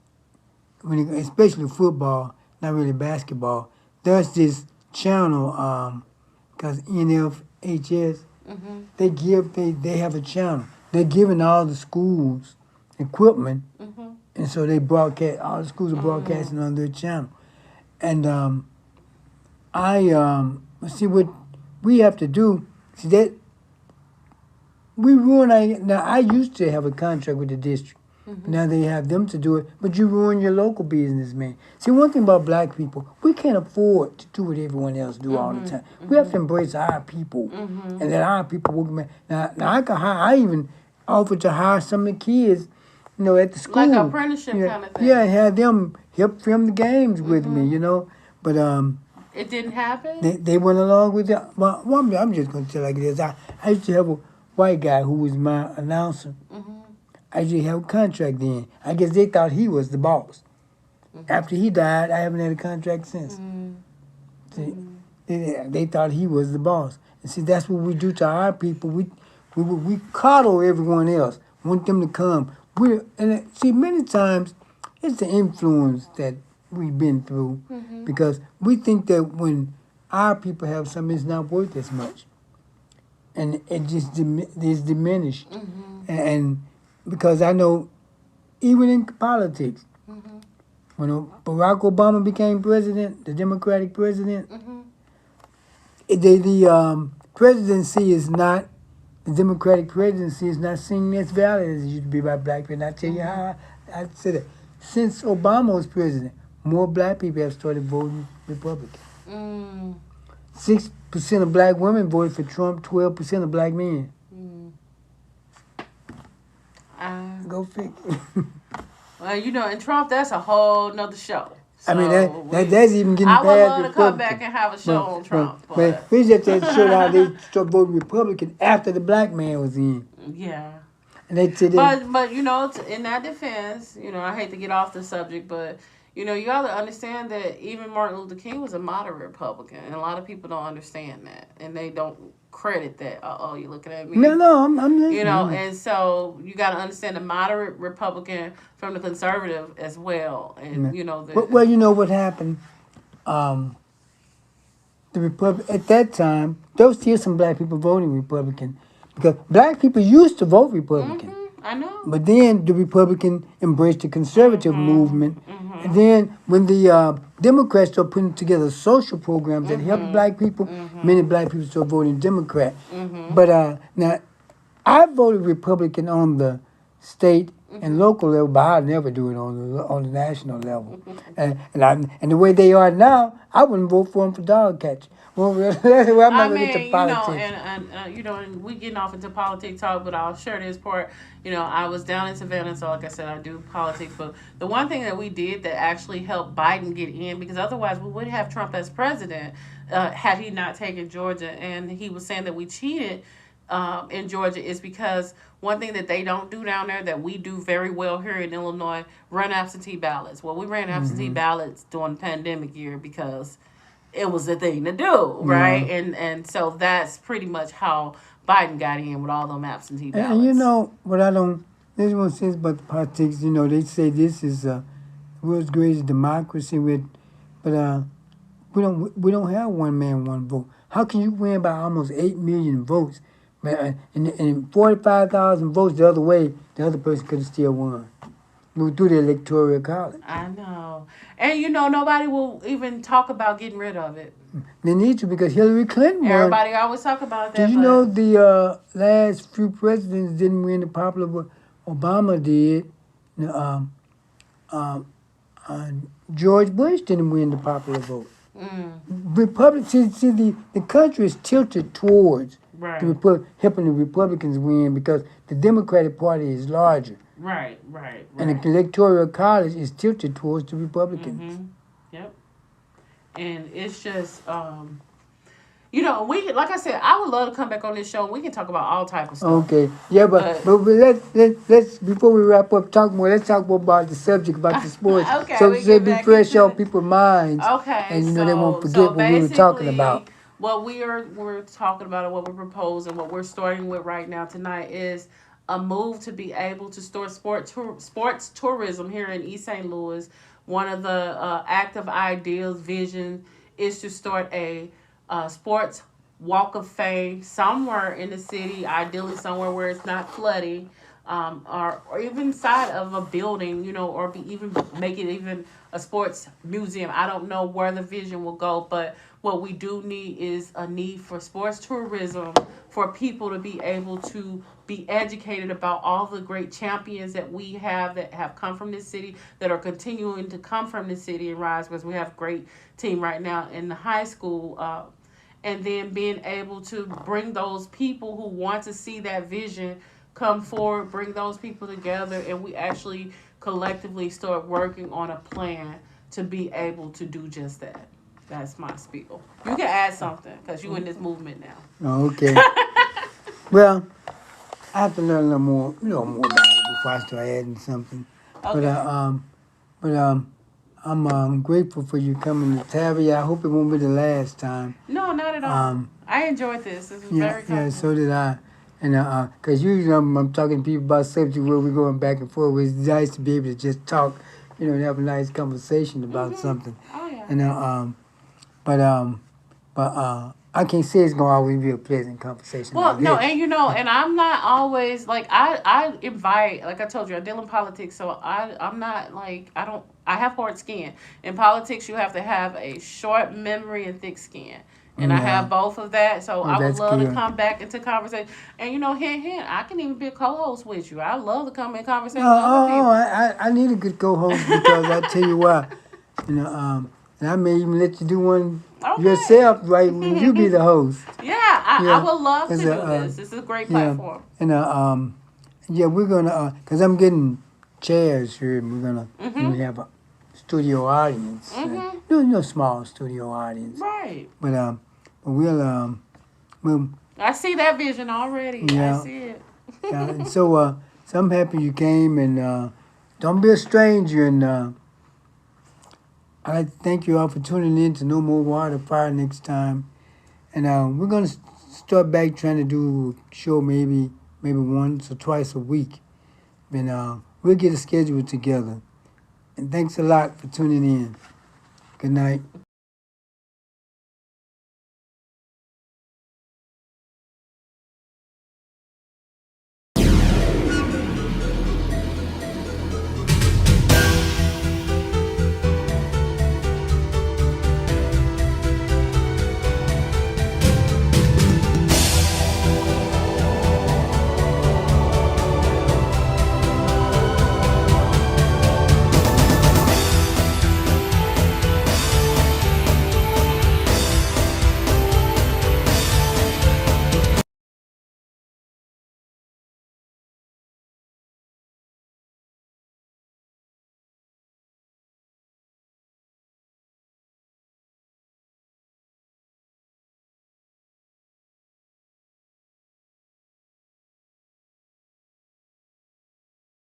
especially football, not really basketball, there's this channel because NFHS they have a channel. They're giving all the schools equipment, and so they broadcast. All the schools are broadcasting on their channel, and I see what we have to do. See that we ruin our. Now I used to have a contract with the district. Now they have them to do it, but you ruin your local business, man. See, one thing about black people, we can't afford to do what everyone else do all the time. We have to embrace our people and let our people work. Now I even offered to hire some of the kids, at the school. like an apprenticeship kind of thing. Yeah, and have them help film the games with me, But It didn't happen. they went along with it. Well, I'm just going to tell you like it is. I used to have a white guy who was my announcer. I usually have a contract then. I guess they thought he was the boss. After he died, I haven't had a contract since. See, they thought he was the boss. And see, that's what we do to our people. We coddle everyone else, want them to come. See, many times it's the influence that we've been through because we think that when our people have something, it's not worth as much. And it just is diminished. And because I know, even in politics, when Barack Obama became president, the Democratic president, the presidency is not, the Democratic presidency is not seen as valid as it used to be by black people. And I tell you how I said it. Since Obama was president, more black people have started voting Republican. 6% of black women voted for Trump, 12% of black men. Go figure. Well, and Trump, that's a whole nother show. So I mean, that's even getting past I would love to come Republican. back and have a show on Trump. But we just had to show how they started voting Republican after the black man was in. Yeah. And they said But in that defense, I hate to get off the subject, but you got to understand that even Martin Luther King was a moderate Republican, and a lot of people don't understand that, and they don't credit that. Oh, you're looking at me. No, I'm listening. And so you got to understand the moderate Republican from the conservative as well, and Well, you know what happened? The at that time, there was still some black people voting Republican because black people used to vote Republican. I know. But then the Republican embraced the conservative movement. And then when the Democrats started putting together social programs that helped black people, many black people started voting Democrat. But now, I voted Republican on the state and local level, but I'd never do it on the national level. And the way they are now, I wouldn't vote for them for dog catch. Well, I'm not going to get to politics. And we getting off into politics talk, but I'll share this part. I was down in Savannah, so like I said, I do politics. But the one thing that we did that actually helped Biden get in, because otherwise we wouldn't have Trump as president had he not taken Georgia. And he was saying that we cheated in Georgia is because one thing that they don't do down there that we do very well here in Illinois, run absentee ballots. Well, we ran absentee ballots during the pandemic year because it was the thing to do, right? And so that's pretty much how Biden got in with all them absentee ballots. And what I don't, this one says about the politics, they say this is the world's greatest democracy but we don't have one man, one vote. How can you win by almost 8 million votes? And 45,000 votes the other way, the other person could have still won. Through the electoral college. I know. And nobody will even talk about getting rid of it. They need to because Hillary Clinton won. Everybody always talk about that. Did you know the last few presidents didn't win the popular vote? Obama did. George Bush didn't win the popular vote. Republicans, see the country is tilted towards helping the Republicans win because the Democratic Party is larger. Right, right, And the right. electoral college is tilted towards the Republicans. Mm-hmm. Yep. And it's just, you know, we like I said, I would love to come back on this show and we can talk about all type of stuff. Okay, yeah, But but let's before we wrap up, talk more. Let's talk more about the subject about the sports, okay, so we so it get be back fresh into on it. people's minds, Okay, and they won't so forget what we were talking basically about. what we're talking about and what we're proposing, what we're starting with right now tonight is a move to be able to store sports tourism here in East St. Louis. One of the active ideals vision is to start a sports walk of fame somewhere in the city, ideally somewhere where it's not flooding, or even inside of a building, you know, or even make it even a sports museum. I don't know where the vision will go, but what we do need is a need for sports tourism for people to be able to be educated about all the great champions that we have that have come from this city, that are continuing to come from this city and rise, because we have a great team right now in the high school. And then being able to bring those people who want to see that vision come forward, bring those people together, and we actually collectively start working on a plan to be able to do just that. That's my spiel. You can add something because you in this movement now. Okay, well, I have to learn a little more, more about it before I start adding something. But Okay. but I'm grateful for you coming to Natavia. I hope it won't be the last time. No, not at all. I enjoyed this. This was Yeah, very yeah, comfortable. so did I. And cause usually I'm talking to people about subject where we're going back and forth. It's nice to be able to just talk, and have a nice conversation about something. Oh yeah. And I can't say it's gonna always be a pleasant conversation Well, like no, this. and and I'm not always like I invite, like I told you, I deal in politics, so I'm not like I have hard skin. In politics, you have to have a short memory and thick skin. And I Yeah, have both of that, so oh, I would that's love to good. come back into conversation. And hint, I can even be a co-host with you. I love to come in conversation with other people. I need a good co-host because I tell you what, and I may even let you do one Okay. yourself, right? When you be the host. Yeah, I Yeah, would love to cause do this. This is a great yeah, platform. and yeah, we're gonna cause I'm getting chairs here, and we have a studio audience, no small studio audience, Right. but we'll I see that vision already. I yeah, see it. yeah, and so I'm happy you came, and don't be a stranger, and I'd like to thank you all for tuning in to No More Water Fire next time, and we're gonna start back trying to do a show maybe once or twice a week. And we'll get a schedule together. And thanks a lot for tuning in. Good night.